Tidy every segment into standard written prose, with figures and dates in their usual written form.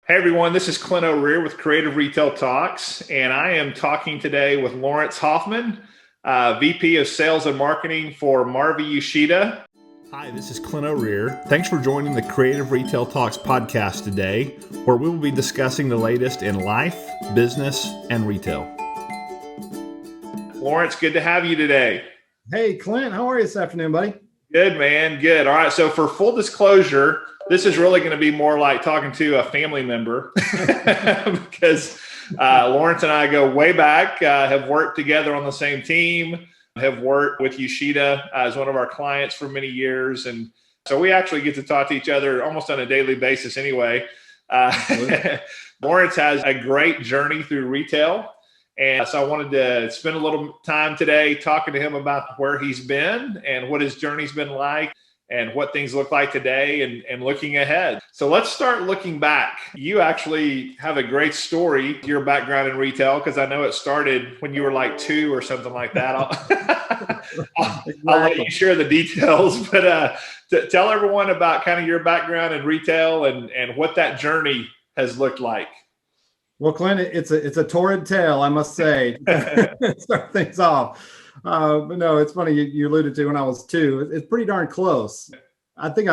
Hey everyone, this is Clint with Creative Retail Talks, and I am talking today with Lawrence Hoffman, VP of Sales and Marketing for Marvy Uchida. Hi, this is Clint. Thanks for joining the Creative Retail Talks podcast today, where we will be discussing the latest in life, business, and retail. Lawrence, good to have you today. Hey, Clint, how are you this afternoon, buddy? Good, man. Good. All right. So for full disclosure, this is really going to be more like talking to a family member because Lawrence and I go way back, have worked together on the same team, have worked with Uchida as one of our clients for many years. And so we actually get to talk to each other almost on a daily basis anyway. Lawrence has a great journey through retail. And so I wanted to spend a little time today talking to him about where he's been and what his journey's been like and what things look like today and looking ahead. So let's start looking back. You actually have a great story, your background in retail, because I know it started when you were like 2 or something like that. I'll let you share the details, but tell everyone about kind of your background in retail and what that journey has looked like. Well, Clint, it's a torrid tale, I must say. Start things off. But no, it's funny you alluded to when I was 2. It's pretty darn close. I think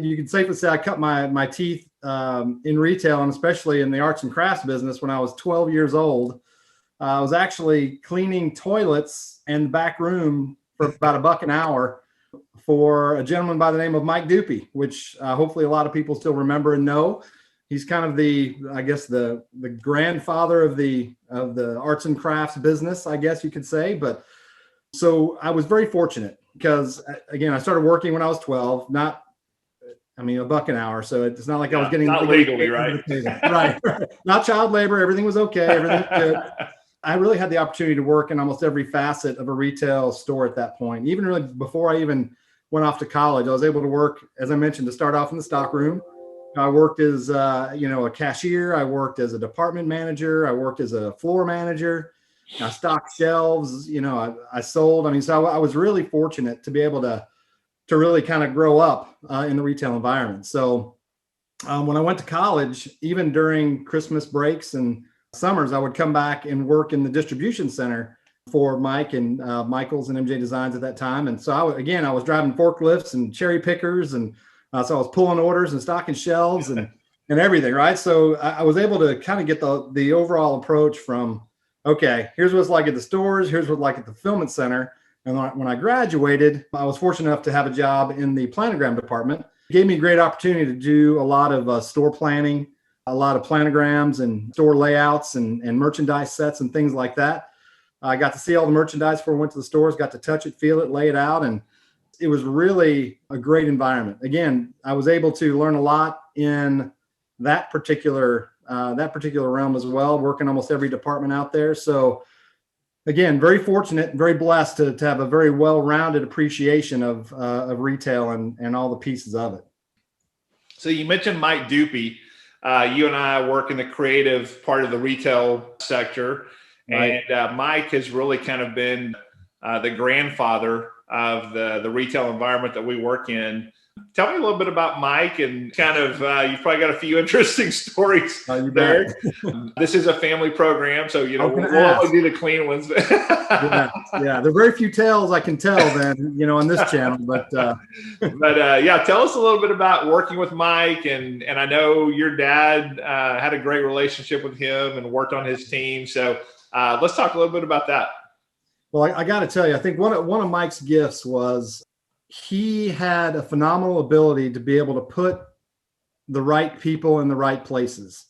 you can safely say I cut my teeth in retail, and especially in the arts and crafts business when I was 12 years old. I was actually cleaning toilets and the back room for about $1 an hour for a gentleman by the name of Mike Dupey, which hopefully a lot of people still remember and know. He's kind of the grandfather of the arts and crafts business, I guess you could say. But so I was very fortunate because, again, I started working when I was 12, $1 an hour. So it's not like I was getting not legally, right? Right. Not child labor. Everything was okay. Everything was good. I really had the opportunity to work in almost every facet of a retail store at that point. Even really before I even went off to college, I was able to work, as I mentioned, to start off in the stock room. I worked as a cashier. I worked as a department manager. I worked as a floor manager. I stocked shelves. I sold. So I was really fortunate to be able to really kind of grow up in the retail environment. So when I went to college, even during Christmas breaks and summers, I would come back and work in the distribution center for Mike and Michael's and MJ Designs at that time. And so I was driving forklifts and cherry pickers and so I was pulling orders and stocking shelves and everything, right? So I was able to kind of get the overall approach from, okay, here's what it's like at the stores, here's what it's like at the fulfillment center. And when I graduated, I was fortunate enough to have a job in the planogram department. It gave me a great opportunity to do a lot of store planning, a lot of planograms and store layouts and merchandise sets and things like that. I got to see all the merchandise before I went to the stores, got to touch it, feel it, lay it out, and it was really a great environment. Again, I was able to learn a lot in that particular realm as well, working almost every department out there. So again, very fortunate and very blessed to have a very well-rounded appreciation of retail and all the pieces of it. So you mentioned Mike Dupey. You and I work in the creative part of the retail sector. Right. And Mike has really kind of been the grandfather of the retail environment that we work in. Tell me a little bit about Mike and kind of, you've probably got a few interesting stories there. This is a family program, so, we'll only do the clean ones. Yeah, there are very few tales I can tell then, on this channel, but tell us a little bit about working with Mike. And I know your dad had a great relationship with him and worked on his team. So let's talk a little bit about that. Well, I got to tell you, I think one of Mike's gifts was he had a phenomenal ability to be able to put the right people in the right places.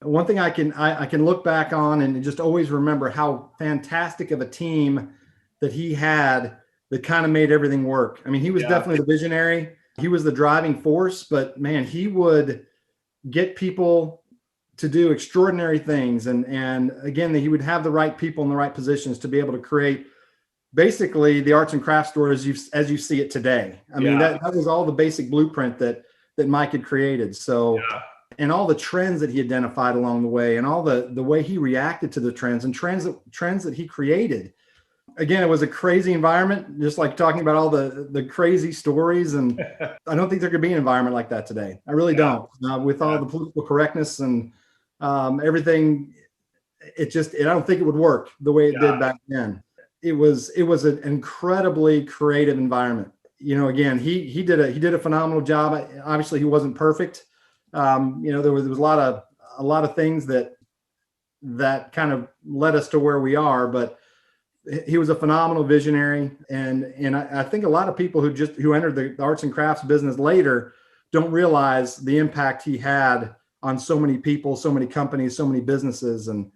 One thing I can look back on and just always remember how fantastic of a team that he had that kind of made everything work. I mean, he was definitely the visionary. He was the driving force, but man, he would get people to do extraordinary things. And again, he would have the right people in the right positions to be able to create basically the arts and crafts store as you see it today. I mean, that was all the basic blueprint that Mike had created. So, and all the trends that he identified along the way and all the way he reacted to the trends and trends that he created. again, it was a crazy environment, just like talking about all the crazy stories. And I don't think there could be an environment like that today. I really don't. With all the political correctness and everything, I don't think it would work the way it did back then. It was an incredibly creative environment. Again, he did a phenomenal job. Obviously, he wasn't perfect. There was a lot of things that kind of led us to where we are, but he was a phenomenal visionary. And I think a lot of people who entered the arts and crafts business later don't realize the impact he had on so many people, so many companies, so many businesses, and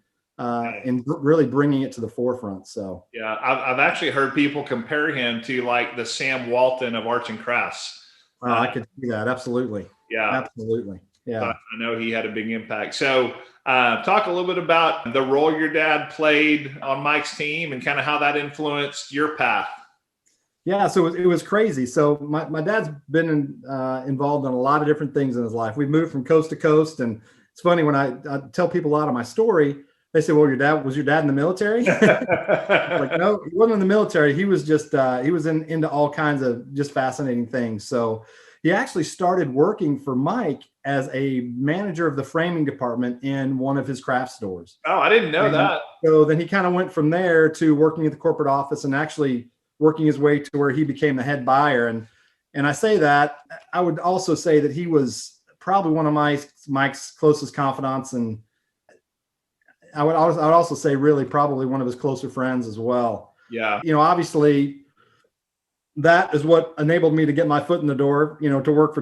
really bringing it to the forefront. So yeah, I've actually heard people compare him to like the Sam Walton of arts and crafts. I could see that. Absolutely. Yeah, absolutely. Yeah. I know he had a big impact. So talk a little bit about the role your dad played on Mike's team and kind of how that influenced your path. Yeah, so it was crazy. So my dad's been involved in a lot of different things in his life. We've moved from coast to coast, and it's funny when I tell people a lot of my story, they say, "Well, was your dad in the military?" Like, no, he wasn't in the military. He was just he was into all kinds of just fascinating things. So he actually started working for Mike as a manager of the framing department in one of his craft stores. Oh, I didn't know that. So then he kind of went from there to working at the corporate office and actually working his way to where he became the head buyer. And I say that, I would also say that he was probably one of Mike's closest confidants. And I would also say really probably one of his closer friends as well. Yeah. Obviously that is what enabled me to get my foot in the door, to work for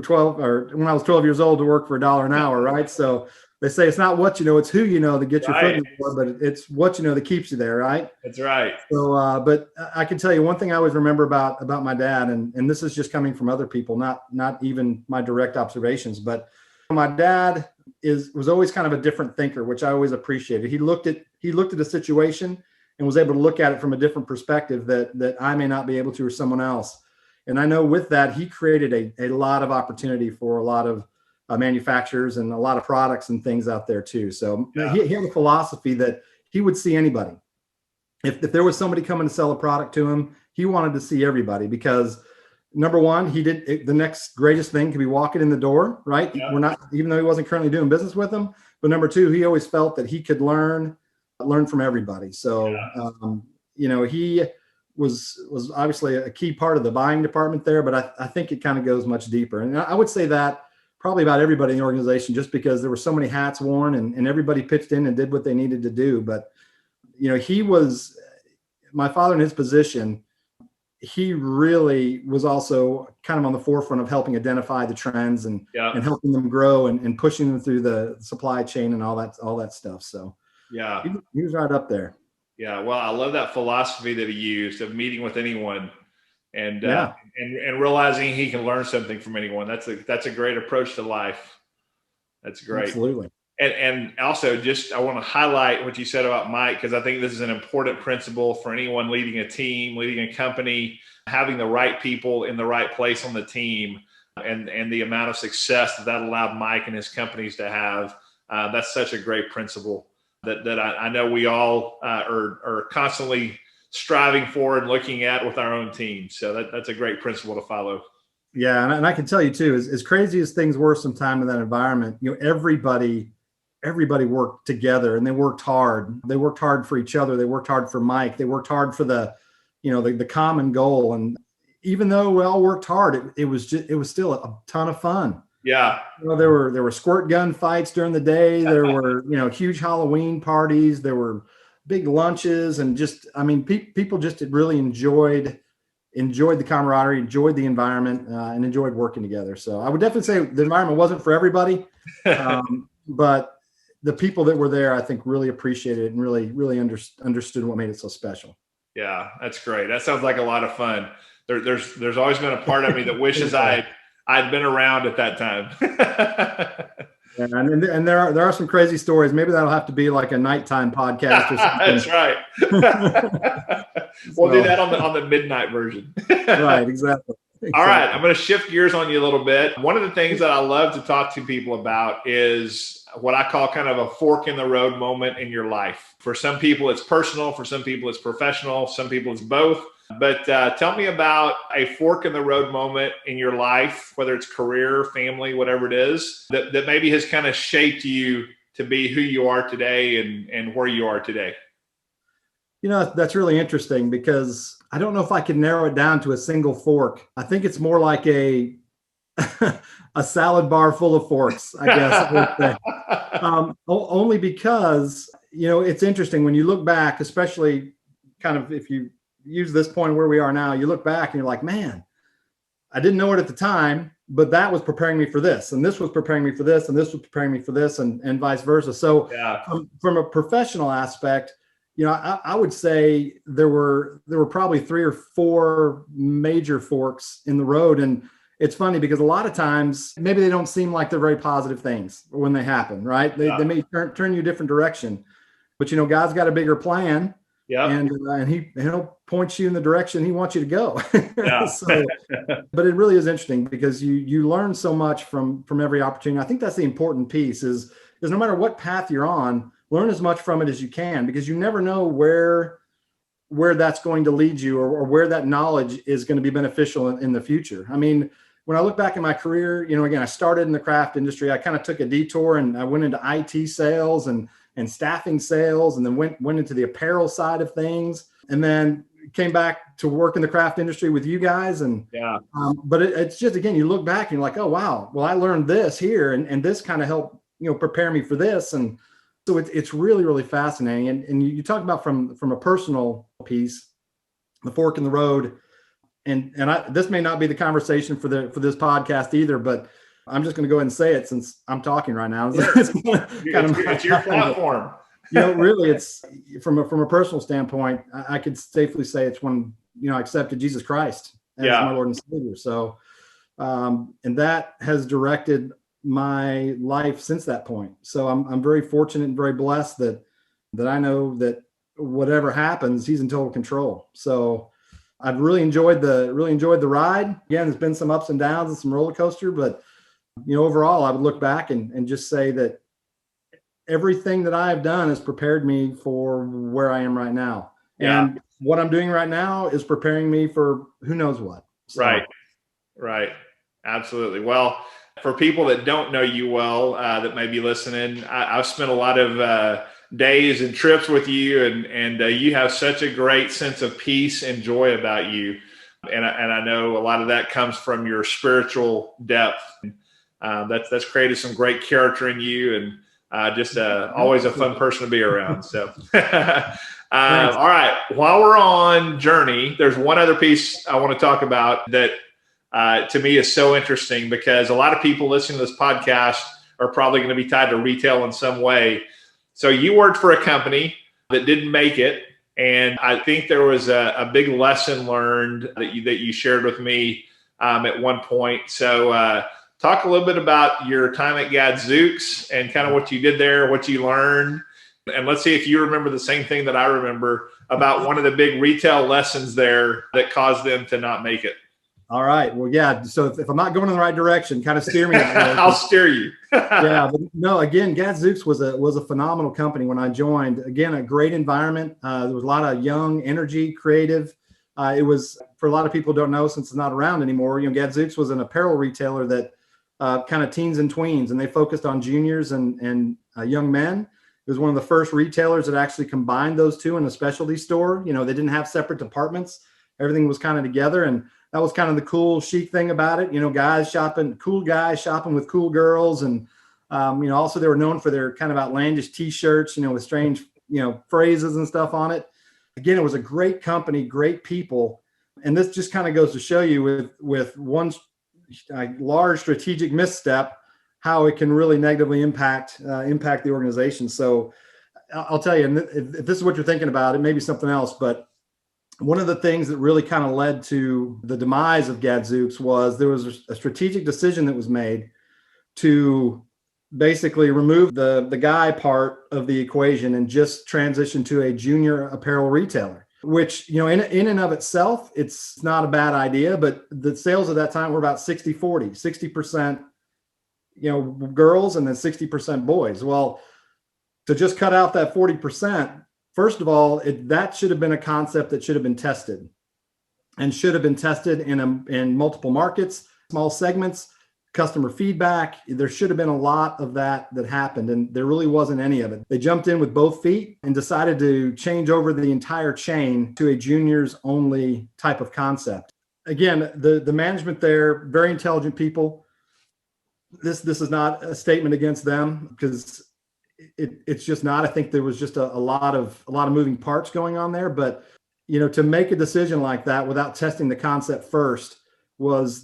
when I was 12 years old, to work for $1 an hour. Right. So they say it's not what you know, it's who you know that gets your foot in the door, but it's what you know that keeps you there. Right. That's right. So, but I can tell you one thing I always remember about my dad, and this is just coming from other people, not even my direct observations, but my dad was always kind of a different thinker, which I always appreciated. He looked at a situation and was able to look at it from a different perspective that I may not be able to, or someone else. And I know with that, he created a lot of opportunity for a lot of manufacturers and a lot of products and things out there too. So he had a philosophy that he would see anybody. If there was somebody coming to sell a product to him, he wanted to see everybody, because number one, the next greatest thing could be walking in the door, right? Yeah. We're not, even though he wasn't currently doing business with them, but number two, he always felt that he could learn from everybody. So, he was obviously a key part of the buying department there, but I think it kind of goes much deeper. And I would say that probably about everybody in the organization, just because there were so many hats worn and everybody pitched in and did what they needed to do. But, he was my father in his position. He really was also kind of on the forefront of helping identify the trends and helping them grow and pushing them through the supply chain and all that stuff. So yeah, he was right up there. Yeah. Well, I love that philosophy that he used of meeting with anyone and realizing he can learn something from anyone. That's a great approach to life. That's great. Absolutely. And also I want to highlight what you said about Mike, because I think this is an important principle for anyone leading a team, leading a company, having the right people in the right place on the team, and the amount of success that allowed Mike and his companies to have. That's such a great principle that I know we all are constantly striving for and looking at with our own team. So that's a great principle to follow. Yeah. And I can tell you too, as crazy as things were sometime in that environment, everybody worked together and they worked hard. They worked hard for each other. They worked hard for Mike. They worked hard for the common goal. And even though we all worked hard, it was still a ton of fun. Yeah. There were squirt gun fights during the day. There were, huge Halloween parties. There were big lunches, and people just really enjoyed the camaraderie, enjoyed the environment, and enjoyed working together. So I would definitely say the environment wasn't for everybody, but the people that were there, I think, really appreciated it and really understood what made it so special. Yeah, that's great. That sounds like a lot of fun. There's always been a part of me that wishes I'd been around at that time. And there are some crazy stories. Maybe that'll have to be like a nighttime podcast or something. That's right. We'll do that on the midnight version. Right, exactly. All right, I'm going to shift gears on you a little bit. One of the things that I love to talk to people about is what I call kind of a fork in the road moment in your life. For some people, it's personal. For some people, it's professional. Some people, it's both. But tell me about a fork in the road moment in your life, whether it's career, family, whatever it is, that maybe has kind of shaped you to be who you are today and where you are today. That's really interesting because I don't know if I can narrow it down to a single fork. I think it's more like a salad bar full of forks, I guess I would say. Only because, it's interesting when you look back, especially kind of if you use this point where we are now, you look back and you're like, man, I didn't know it at the time, but that was preparing me for this, and this was preparing me for this, and this was preparing me for this, and vice versa. So from a professional aspect, I would say there were probably 3 or 4 major forks in the road. And it's funny because a lot of times maybe they don't seem like they're very positive things when they happen, right? They may turn you a different direction, but God's got a bigger plan. Yeah. And he'll point you in the direction he wants you to go. Yeah. But it really is interesting because you learn so much from every opportunity. I think that's the important piece is no matter what path you're on, learn as much from it as you can, because you never know where that's going to lead you or where that knowledge is going to be beneficial in the future. I mean, when I look back in my career, again, I started in the craft industry. I kind of took a detour and I went into IT sales and staffing sales, and then went into the apparel side of things, and then came back to work in the craft industry with you guys. And but it's just, again, you look back and you're like, oh, wow, well, I learned this here and this kind of helped, prepare me for this. And so it's really, really fascinating. And you talk about from a personal piece, the fork in the road. And this may not be the conversation for this podcast either, but I'm just going to go ahead and say it since I'm talking right now. It's your platform. Really, it's from a personal standpoint, I could safely say it's when, I accepted Jesus Christ as my Lord and Savior. So, and that has directed my life since that point. So I'm very fortunate and very blessed that I know that whatever happens, he's in total control. So I've really enjoyed the ride. Again, there's been some ups and downs and some roller coaster, but overall, I would look back and just say that everything that I have done has prepared me for where I am right now. Yeah. And what I'm doing right now is preparing me for who knows what. So. Right. Absolutely. Well, for people that don't know you well, that may be listening, I've spent a lot of days and trips with you, and you have such a great sense of peace and joy about you. And I know a lot of that comes from your spiritual depth. That's created some great character in you, and just always a fun person to be around. So, all right. While we're on journey, there's one other piece I want to talk about that to me is so interesting, because a lot of people listening to this podcast are probably going to be tied to retail in some way. So you worked for a company that didn't make it, and I think there was a big lesson learned that you shared with me at one point. So talk a little bit about your time at 𝗧𝗔𝗞𝗘𝗔𝗪 and kind of what you did there, what you learned. And let's see if you remember the same thing that I remember about one of the big retail lessons there that caused them to not make it. All right. Well, yeah. So if I'm not going in the right direction, kind of steer me that way. I'll steer you. Yeah. But no, again, 𝗧𝗪𝗪𝗪 was a phenomenal company when I joined. Again, a great environment. There was a lot of young energy, creative. It was, for a lot of people who don't know, since it's not around anymore, 𝗧𝗪𝗪𝗪 was an apparel retailer that kind of teens and tweens, and they focused on juniors and young men. It was one of the first retailers that actually combined those two in a specialty store. They didn't have separate departments. Everything was kind of together. And that was kind of the cool chic thing about it. Cool guys shopping with cool girls. And, also they were known for their kind of outlandish t-shirts, with strange, phrases and stuff on it. Again, it was a great company, great people. And this just kind of goes to show you with one large strategic misstep, how it can really negatively impact the organization. So I'll tell you, and if this is what you're thinking about, it may be something else, but one of the things that really kind of led to the demise of 𝗧𝗪𝗪𝗪 was there was a strategic decision that was made to basically remove the guy part of the equation and just transition to a junior apparel retailer, which, in and of itself, it's not a bad idea, but the sales at that time were about 60-40, 60% girls and then 60% boys. Well, to just cut out that 40%, first of all, that should have been a concept that should have been tested and should have been tested in multiple markets, small segments, customer feedback. There should have been a lot of that happened, and there really wasn't any of it. They jumped in with both feet and decided to change over the entire chain to a juniors only type of concept. Again, the management there, very intelligent people. This is not a statement against them, because it's just not. I think there was just a lot of moving parts going on there. But to make a decision like that without testing the concept first was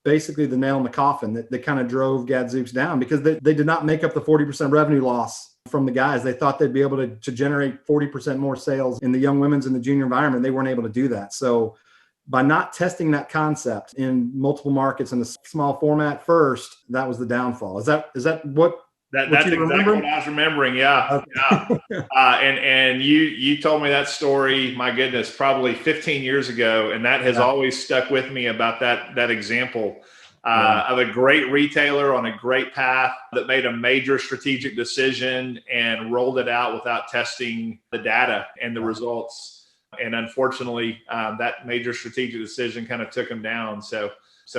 basically the nail in the coffin that kind of drove 𝗧𝗔𝗞𝗘𝗔𝗪𝗦 down, because they did not make up the 40% revenue loss from the guys. They thought they'd be able to generate 40% more sales in the young women's and the junior environment. They weren't able to do that. So by not testing that concept in multiple markets in a small format first, that was the downfall. Is that what? That's exactly what I was remembering. Yeah. Okay. Yeah. And you told me that story, my goodness, probably 15 years ago. And that has always stuck with me about that example of a great retailer on a great path that made a major strategic decision and rolled it out without testing the data and the results. And unfortunately, that major strategic decision kind of took them down. So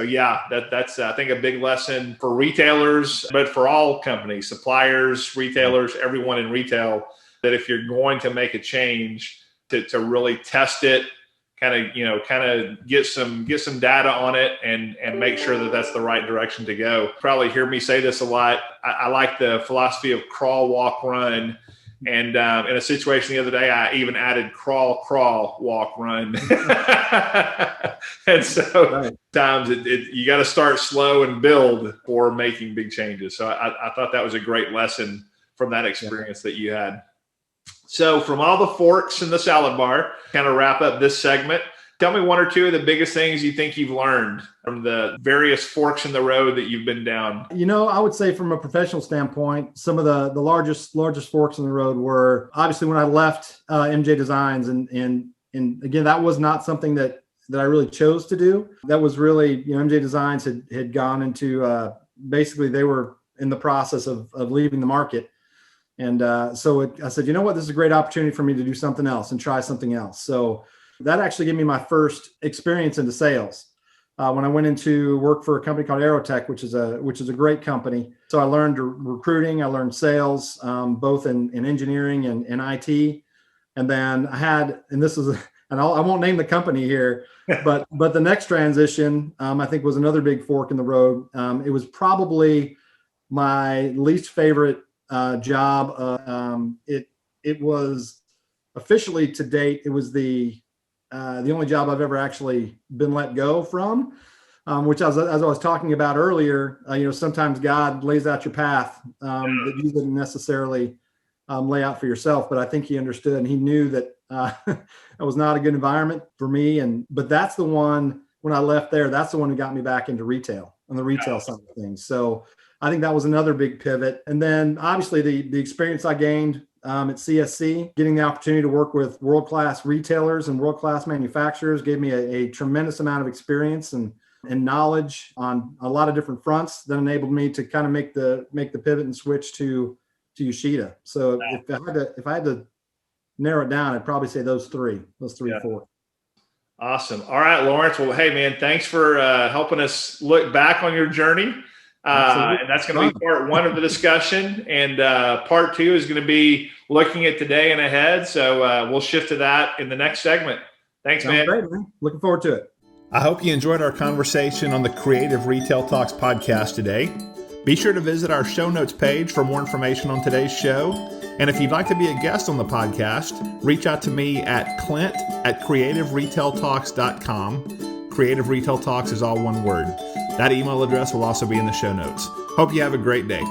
yeah, that's I think a big lesson for retailers, but for all companies, suppliers, retailers, everyone in retail, that if you're going to make a change, to really test it, kind of get some data on it and make sure that that's the right direction to go. Probably hear me say this a lot. I like the philosophy of crawl, walk, run. And in a situation the other day, I even added crawl, walk, run. And so sometimes you got to start slow and build for making big changes. So I thought that was a great lesson from that experience that you had. So from all the forks in the salad bar, kind of wrap up this segment. Tell me one or two of the biggest things you think you've learned from the various forks in the road that you've been down. I would say from a professional standpoint, some of the largest forks in the road were obviously when I left MJ Designs, and again, that was not something that I really chose to do. That was really, MJ Designs had gone into basically they were in the process of leaving the market. And so I said, you know what, this is a great opportunity for me to do something else and try something else. So that actually gave me my first experience into sales when I went into work for a company called Aerotech, which is a great company. So I learned recruiting, I learned sales, both in engineering and IT. And then I had, and I won't name the company here, but the next transition, I think, was another big fork in the road. It was probably my least favorite job. It was officially, to date, it was the only job I've ever actually been let go from, which as I was talking about earlier, sometimes God lays out your path that you didn't necessarily lay out for yourself. But I think he understood, and he knew that that was not a good environment for me. But that's the one, when I left there, that's the one who got me back into retail, on the retail side of things. So I think that was another big pivot. And then obviously the experience I gained at CSC, getting the opportunity to work with world-class retailers and world-class manufacturers gave me a tremendous amount of experience and knowledge on a lot of different fronts that enabled me to kind of make the pivot and switch to Uchida. So if I had to narrow it down, I'd probably say those three or four. Awesome. All right, Lawrence. Well, hey man, thanks for helping us look back on your journey. And that's going to be part one of the discussion. And part two is going to be looking at today and ahead. So we'll shift to that in the next segment. Thanks, man. Great, man. Looking forward to it. I hope you enjoyed our conversation on the Creative Retail Talks podcast today. Be sure to visit our show notes page for more information on today's show. And if you'd like to be a guest on the podcast, reach out to me at clint@creativeretailtalks.com. Creative Retail Talks is all one word. That email address will also be in the show notes. Hope you have a great day.